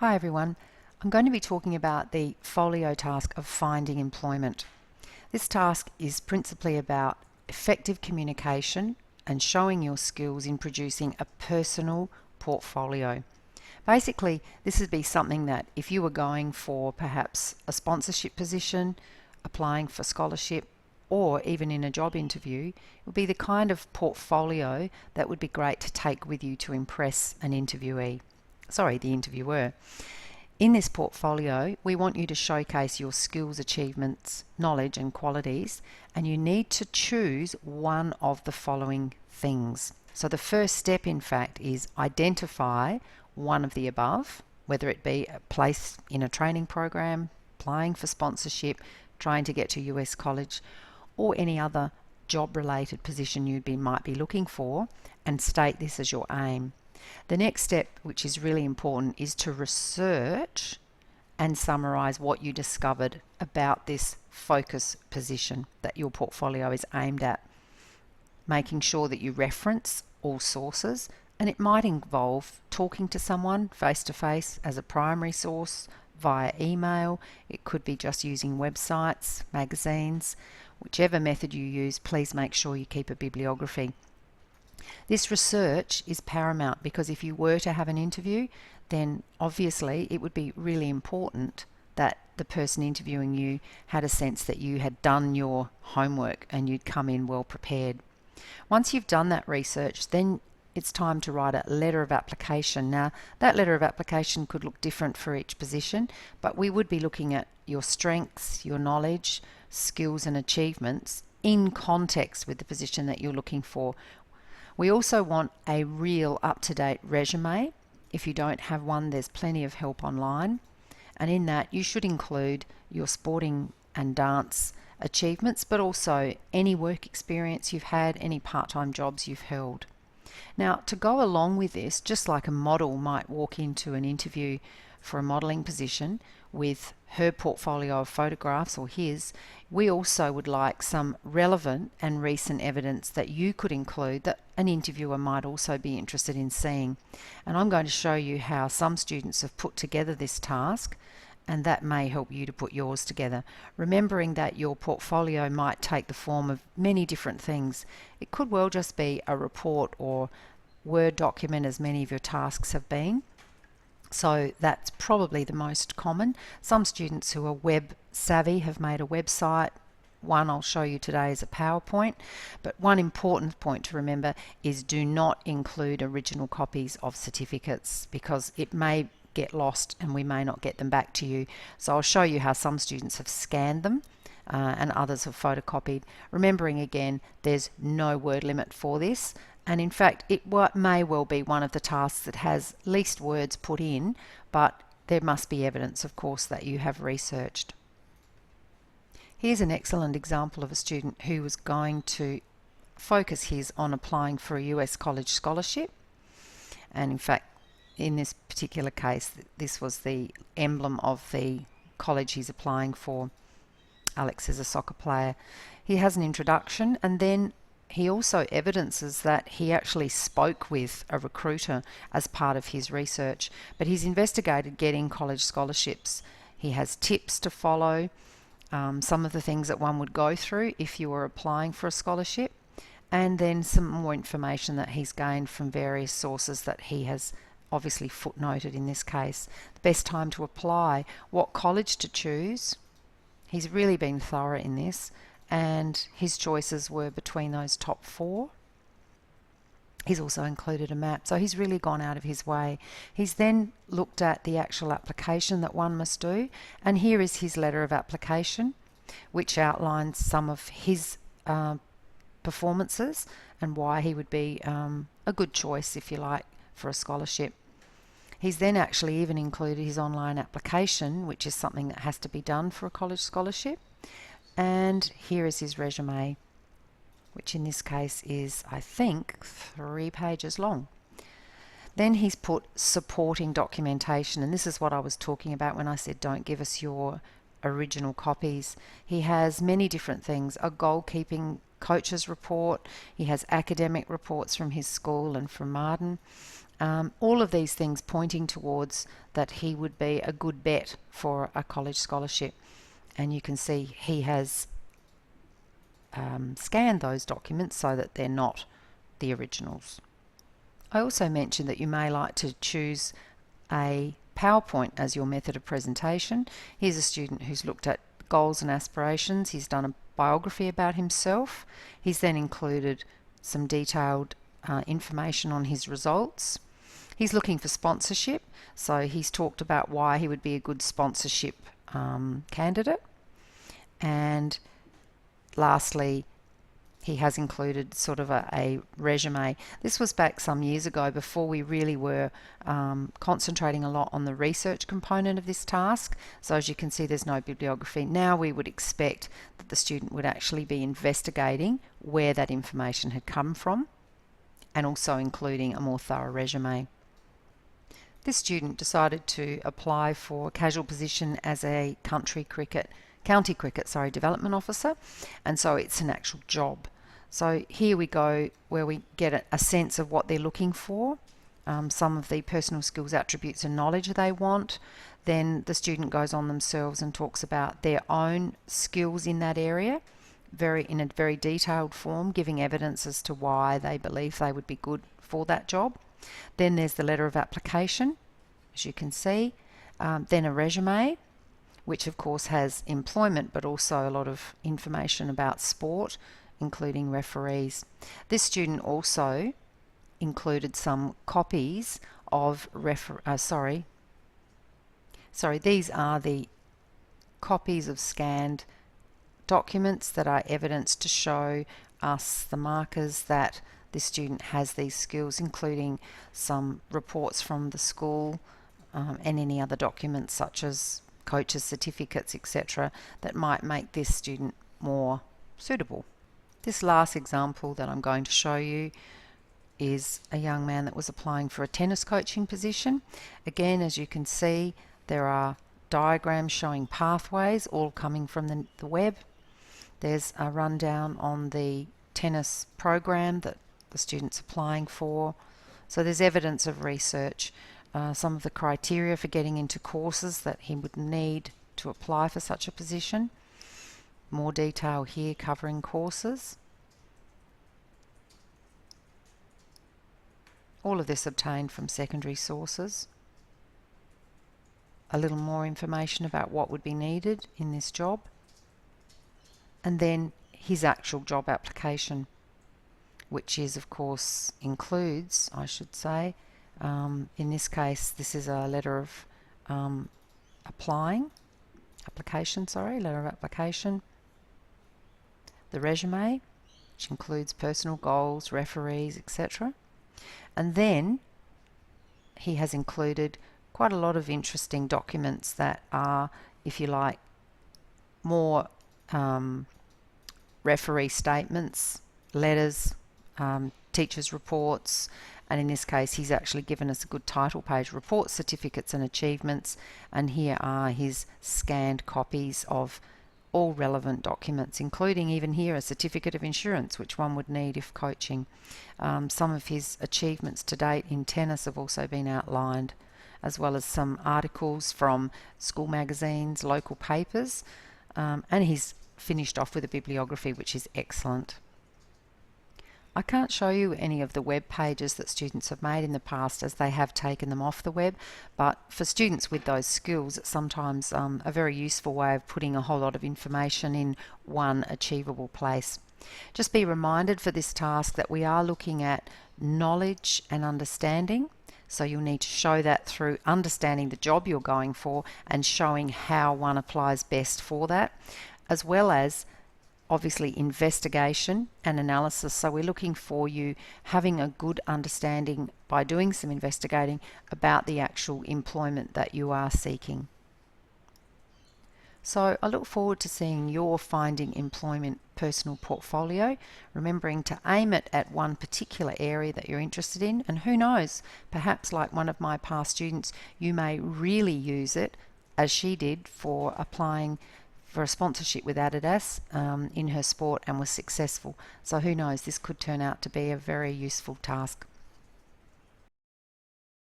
Hi everyone, I'm going to be talking about the folio task of finding employment. This task is principally about effective communication and showing your skills in producing a personal portfolio. Basically, this would be something that if you were going for perhaps a sponsorship position, applying for scholarship, or even in a job interview, it would be the kind of portfolio that would be great to take with you to impress an interviewee. The interviewer. In this portfolio, we want you to showcase your skills, achievements, knowledge and qualities, and you need to choose one of the following things. So the first step, in fact, is identify one of the above, whether it be a place in a training program, applying for sponsorship, trying to get to US college, or any other job-related position you might be looking for, and state this as your aim. The next step, which is really important, is to research and summarize what you discovered about this focus position that your portfolio is aimed at, making sure that you reference all sources, and it might involve talking to someone face to face as a primary source via email. It could be just using websites, magazines. Whichever method you use, please make sure you keep a bibliography. This research is paramount because if you were to have an interview, then obviously it would be really important that the person interviewing you had a sense that you had done your homework and you'd come in well prepared. Once you've done that research, then it's time to write a letter of application. Now, that letter of application could look different for each position, but we would be looking at your strengths, your knowledge, skills and achievements in context with the position that you're looking for. We also want a real up-to-date resume. If you don't have one, there's plenty of help online. And in that, you should include your sporting and dance achievements, but also any work experience you've had, any part-time jobs you've held. Now, to go along with this, just like a model might walk into an interview for a modelling position with her portfolio of photographs or his, we also would like some relevant and recent evidence that you could include that an interviewer might also be interested in seeing. And I'm going to show you how some students have put together this task, and that may help you to put yours together. Remembering that your portfolio might take the form of many different things. It could well just be a report or Word document, as many of your tasks have been. So that's probably the most common. Some students who are web savvy have made a website. One I'll show you today is a PowerPoint. But one important point to remember is do not include original copies of certificates because it may get lost and we may not get them back to you. So I'll show you how some students have scanned them and others have photocopied. Remembering again, there's no word limit for this. And in fact, it may well be one of the tasks that has least words put in, but there must be evidence, of course, that you have researched. Here's an excellent example of a student who was going to focus his on applying for a US college scholarship. And in fact, in this particular case, this was the emblem of the college he's applying for. Alex is a soccer player. He has an introduction, and then he also evidences that he actually spoke with a recruiter as part of his research, but he's investigated getting college scholarships. He has tips to follow, some of the things that one would go through if you were applying for a scholarship, and then some more information that he's gained from various sources that he has obviously footnoted in this case. The best time to apply, what college to choose. He's really been thorough in this, and his choices were between those top 4. He's also included a map, so he's really gone out of his way. He's then looked at the actual application that one must do, and here is his letter of application, which outlines some of his performances and why he would be a good choice, if you like, for a scholarship. He's then actually even included his online application, which is something that has to be done for a college scholarship. And here is his resume, which in this case is, I think, 3 pages long. Then he's put supporting documentation, and this is what I was talking about when I said don't give us your original copies. He has many different things, a goalkeeping coach's report, he has academic reports from his school and from Marden, All of these things pointing towards that he would be a good bet for a college scholarship. And you can see he has scanned those documents so that they're not the originals. I also mentioned that you may like to choose a PowerPoint as your method of presentation. Here's a student who's looked at goals and aspirations. He's done a biography about himself. He's then included some detailed information on his results. He's looking for sponsorship, so he's talked about why he would be a good sponsorship candidate. And lastly, he has included sort of a resume. This was back some years ago before we really were concentrating a lot on the research component of this task. So as you can see, there's no bibliography. Now we would expect that the student would actually be investigating where that information had come from and also including a more thorough resume. This student decided to apply for a casual position as a county cricket development officer, and so it's an actual job. So here we go where we get a sense of what they're looking for, some of the personal skills, attributes and knowledge they want. Then the student goes on themselves and talks about their own skills in that area, in a very detailed form, giving evidence as to why they believe they would be good for that job. Then there's the letter of application, as you can see, then a resume, which of course has employment but also a lot of information about sport, including referees. This student also included some copies of these are the copies of scanned documents that are evidence to show us the markers that this student has these skills, including some reports from the school and any other documents such as coaches' certificates, etc., that might make this student more suitable. This last example that I'm going to show you is a young man that was applying for a tennis coaching position. Again, as you can see, there are diagrams showing pathways, all coming from the web. There's a rundown on the tennis program that the student's applying for. So there's evidence of research. Some of the criteria for getting into courses that he would need to apply for such a position. More detail here covering courses. All of this obtained from secondary sources. A little more information about what would be needed in this job. And then his actual job application, which is of course includes, I should say, in this case this is a letter of letter of application, the resume, which includes personal goals, referees, etc. And then he has included quite a lot of interesting documents that are, if you like, more referee statements, letters, teachers' reports, and in this case he's actually given us a good title page, reports, certificates and achievements, and here are his scanned copies of all relevant documents, including even here a certificate of insurance, which one would need if coaching. Some of his achievements to date in tennis have also been outlined, as well as some articles from school magazines, local papers, and he's finished off with a bibliography, which is excellent. I can't show you any of the web pages that students have made in the past, as they have taken them off the web, but for students with those skills it's sometimes a very useful way of putting a whole lot of information in one achievable place. Just be reminded for this task that we are looking at knowledge and understanding, so you'll need to show that through understanding the job you're going for and showing how one applies best for that, as well as obviously investigation and analysis. So we're looking for you having a good understanding by doing some investigating about the actual employment that you are seeking. So I look forward to seeing your Finding Employment personal portfolio, remembering to aim it at one particular area that you're interested in, and who knows, perhaps like one of my past students, you may really use it as she did for applying for a sponsorship with Adidas in her sport and was successful. So who knows, this could turn out to be a very useful task.